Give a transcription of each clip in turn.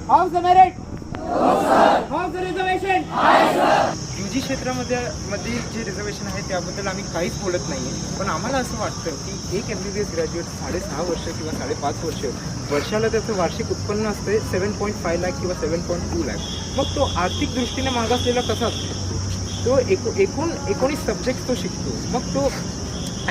How's the merit? No, sir. How's the reservation? High, sir. UG क्षेत्रामध्ये जे reservation आहे त्याबद्दल आम्ही काहीच बोलत नाही आहे, पण आम्हाला असं वाटतं की एक MBBS ग्रॅज्युएट 6.5 वर्ष किंवा 5.5 वर्षाला त्याचं वार्षिक उत्पन्न असते 7.5 लाख किंवा 7.2 लाख. मग तो आर्थिक दृष्टीने मागासलेला कसा असतो? तो एकूण 19 सब्जेक्ट तो शिकतो. मग तो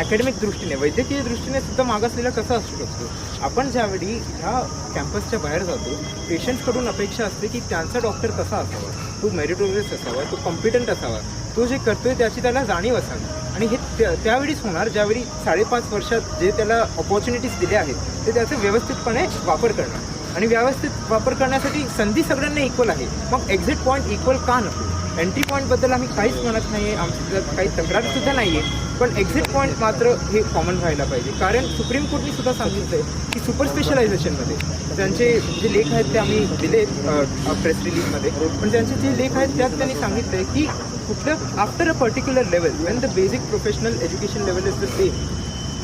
अकॅडमिक दृष्टीने वैद्यकीय दृष्टीने सुद्धा मागासलेला कसा असू शकतो? आपण ज्यावेळी ह्या कॅम्पसच्या बाहेर जातो, पेशंट्सकडून अपेक्षा असते की त्यांचा डॉक्टर कसा असावा, तो मेरिटोरियस असावा, तो कॉम्पिटंट असावा, तो जे करतोय त्याची त्याला जाणीव असावी. आणि हे त्यावेळीच होणार ज्यावेळी 5.5 वर्षात जे त्याला ऑपॉर्च्युनिटीज दिल्या आहेत ते त्याचा व्यवस्थितपणे वापर करणं. आणि व्यवस्थित वापर करण्यासाठी संधी सगळ्यांना इक्वल आहे. मग एक्झिट पॉईंट इक्वल का नको? एंट्री पॉईंटबद्दल आम्ही काहीच म्हणत नाही आहे, आमचं काही तक्रारसुद्धा नाही आहे, पण एक्झिट पॉईंट मात्र हे कॉमन व्हायला पाहिजे. कारण सुप्रीम कोर्टने सुद्धा सांगितलं आहे की सुपर स्पेशलायझेशनमध्ये त्यांचे जे लेख आहेत ते आम्ही दिलेत प्रेस रिलीजमध्ये, पण त्यांचे जे लेख आहेत त्यात त्यांनी सांगितलं आहे की कुठलं after a particular level Wien the basic professional education level is the same,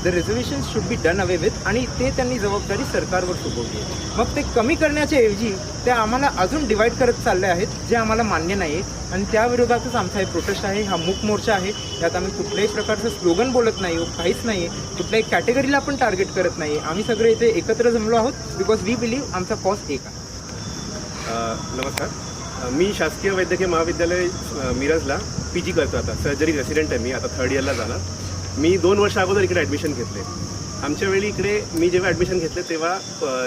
the reservation should be done away with. आणि ते त्यांनी जबाबदारी सरकारवर सोपवली आहे. मग ते कमी करण्याच्या ऐवजी ते आम्हाला अजून डिवाईड करत चालले आहेत, जे आम्हाला मान्य नाही आहे. आणि त्या विरोधातच आमचा हे प्रोटेस्ट आहे, हा मूक मोर्चा आहे. त्यात आम्ही कुठल्याही प्रकारचं स्लोगन बोलत नाही हो, काहीच नाही आहे, कुठल्याही कॅटेगरीला आपण टार्गेट करत नाही. आम्ही सगळे इथे एकत्र जमलो आहोत बिकॉज वी बिलीव्ह आमचा कॉज एक आहे. नमस्कार, मी शासकीय वैद्यकीय महाविद्यालय मिरजला PG करतो. आता सर्जरी रेसिडेंट आहे मी, आता 3rd इयरला जाणार. मी 2 वर्ष अगोदर इकडे ॲडमिशन घेतले. आमच्या वेळी इकडे मी जेव्हा ॲडमिशन घेतले तेव्हा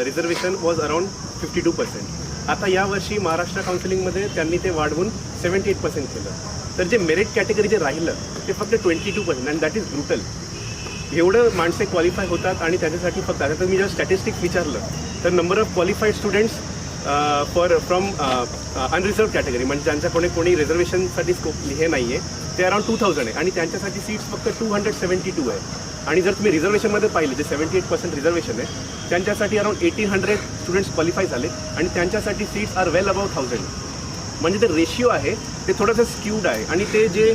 रिझर्वेशन वॉज अराउंड 52%. आता यावर्षी महाराष्ट्र काउन्सिलिंगमध्ये त्यांनी ते वाढवून 78% केलं. तर जे मेरिट कॅटेगरी जे राहिलं ते फक्त 22% अँड दॅट इज ब्रुटल. एवढं माणसे क्वालिफाय होतात आणि त्याच्यासाठी फक्त आता तर मी जेव्हा स्टॅटिस्टिक्स विचारलं तर number of qualified students from unreserved category म्हणजे ज्यांच्या कोणी रिझर्वेशनसाठी स्कोप हे नाही आहे ते अराउंड 2000 आहे आणि त्यांच्यासाठी सीट्स फक्त 272 आहे. आणि जर तुम्ही रिझर्वेशनमध्ये पाहिले जे 78% रिझर्वेशन आहे त्यांच्यासाठी अराउंड 1800 स्टुडंट्स क्वालिफाय झाले आणि त्यांच्यासाठी सीट्स आर वेल अबाव 1000. म्हणजे ते रेशिओ आहे ते थोडंसं स्क्यूड आहे. आणि ते जे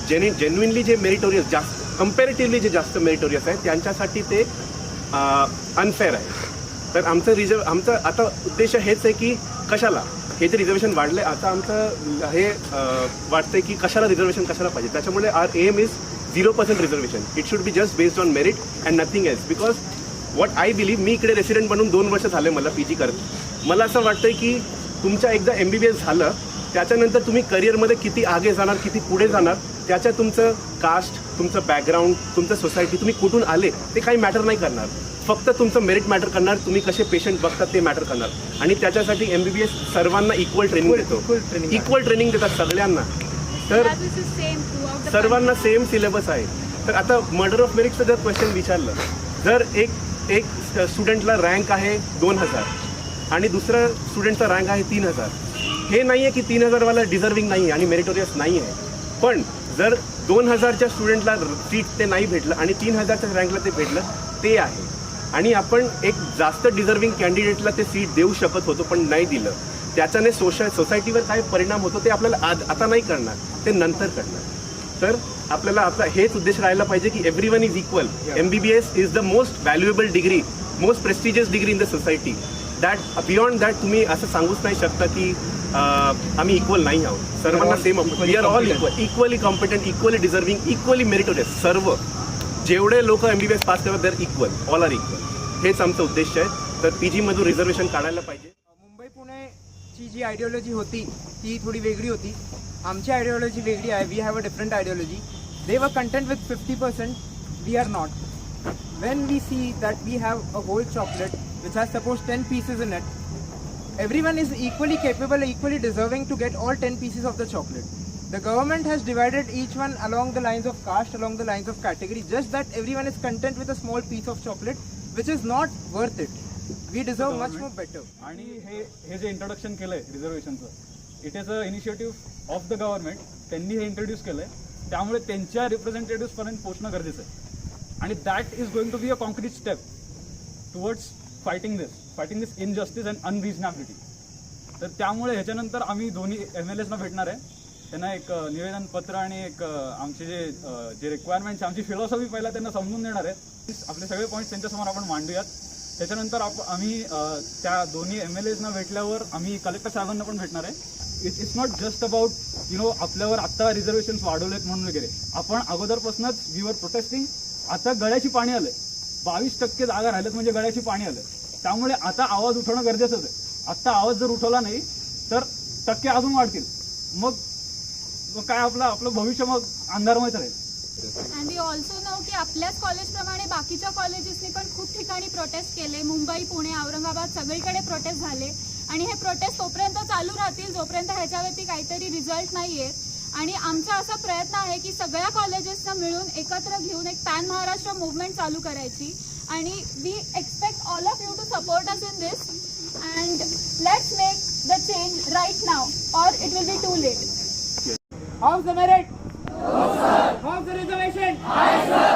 जेन्युइनली जे मेरिटोरियस जास्त कम्पॅरेटिव्हली जे जास्त मेरिटोरियस आहे त्यांच्यासाठी ते अनफेअर आहे. तर आमचं आता उद्देश हेच आहे की कशाला हे जे रिझर्वेशन वाढले आता आमचं हे वाटतं की कशाला रिझर्वेशन कशाला पाहिजे. त्याच्यामुळे our aim is 0% reservation. It should be just based on merit and nothing else. Because what I believe, मी इकडे रेसिडेंट बनून 2 वर्ष झाले मला PG करत. मला असं वाटतं की तुमच्या एकदा MBBS झालं त्याच्यानंतर तुम्ही करिअरमध्ये किती आगे जाणार, किती पुढे जाणार, त्याच्या तुमचं कास्ट, तुमचं बॅकग्राऊंड, तुमचं सोसायटी, तुम्ही कुठून आले ते काही मॅटर नाही करणार. फक्त तुमचं मेरिट मॅटर करणार, तुम्ही कसे पेशंट बघतात ते मॅटर करणार. आणि त्याच्यासाठी MBBS सर्वांना इक्वल ट्रेनिंग देतो, इक्वल ट्रेनिंग देतात सगळ्यांना. तर सर्वांना सेम सिलेबस आहे. तर आता मर्डर ऑफ मेरिटचं जर क्वेश्चन विचारलं, जर एक स्टुडंटला रँक आहे 2000 आणि दुसऱ्या स्टुडंटचा रँक आहे 3000, हे नाही आहे की 3000वाला डिझर्विंग नाही आहे आणि मेरिटोरियस नाही आहे. पण जर 2000च्या स्टुडंटला सीट ते नाही भेटलं आणि 3000च्या रँकला ते भेटलं ते आहे. आणि आपण एक जास्त डिझर्विंग कॅन्डिडेटला ते सीट देऊ शकत होतो पण नाही दिलं. त्याच्याने सोसायटीवर काय परिणाम होतो ते आपल्याला आता नाही करणार, ते नंतर करणार. तर आपल्याला आपला हेच उद्देश राहायला पाहिजे की everyone is equal. MBBS is the most valuable degree, most prestigious degree in the society. That beyond that तुम्ही असं सांगूच नाही शकता की आम्ही इक्वल नाही आहोत. सर्वांना same, we are all equal, equally competent, equally deserving, equally meritorious. सर्व जेवढे लोक MBBS पास करतात दर इक्वल, ऑल आर इक्वल. हेच आमचा उद्देश आहे. तर PG मधून रिझर्वेशन काढायला पाहिजे. मुंबई पुणेची जी आयडिओलॉजी होती ती थोडी वेगळी होती. आमची आयडिओलॉजी वेगळी आहे. We have a different ideology. They were content with 50%, we are not. When we see that we have a whole chocolate which has suppose 10 pieces in it, everyone is equally capable, equally deserving to get all 10 pieces of the chocolate. The government has divided each one along the lines of caste, along the lines of category, just that everyone is content with a small piece of chocolate, which is not worth it. We deserve much more better. आणि हे जे introduction केलं आहे रिझर्वेशनचं, it is a initiative of the government. त्यांनी हे introduce केलं आहे, त्यामुळे त्यांच्या रिप्रेझेंटेटिव्हपर्यंत पोहोचणं गरजेचं आहे. आणि that is going to be a concrete step towards fighting this injustice and unreasonability. तर त्यामुळे ह्याच्यानंतर आम्ही दोन्ही MLAsना भेटणार आहे, त्यांना एक निवेदन पत्र आणि एक आमचे जे रिक्वायरमेंट्स, आमची फिलॉसॉफी पहिला त्यांना समजून देणार आहे. आपले सगळे पॉईंट्स त्यांच्यासमोर आपण मांडूयात त्याच्यानंतर आम्ही त्या दोन्ही MLAsना भेटल्यावर आम्ही कलेक्टर साहेबांना पण भेटणार आहे. इट्स नॉट जस्ट अबाउट आपल्यावर आत्ता रिझर्वेशन्स वाढवलेत म्हणून वगैरे. आपण अगोदरपासूनच वी वर प्रोटेस्टिंग. आता गळ्याची पाणी आलंय. 22% जागा राहिल्यात म्हणजे गळ्याची पाणी आलं. त्यामुळे आता आवाज उठवणं गरजेचंच आहे. आत्ता आवाज जर उठवला नाही तर टक्के अजून वाढतील. मग काय आपलं भविष्य मग अंधारमयच राहील. अँड वी ऑल्सो नो की आपल्याच कॉलेजप्रमाणे बाकीच्या कॉलेजेसनी पण खूप ठिकाणी प्रोटेस्ट केले. मुंबई, पुणे, औरंगाबाद सगळीकडे प्रोटेस्ट झाले आणि हे प्रोटेस्ट तोपर्यंत चालू राहतील जोपर्यंत ह्याच्यावरती काहीतरी रिझल्ट नाही आहे. आणि आमचा असा प्रयत्न आहे की सगळ्या कॉलेजेसना मिळून एकत्र घेऊन एक पॅन महाराष्ट्र मुवमेंट चालू करायची. आणि we expect all of you to support us in this and let's make the change right now or it will be too late. How's the merit? No, sir. How's the reservation? High, sir.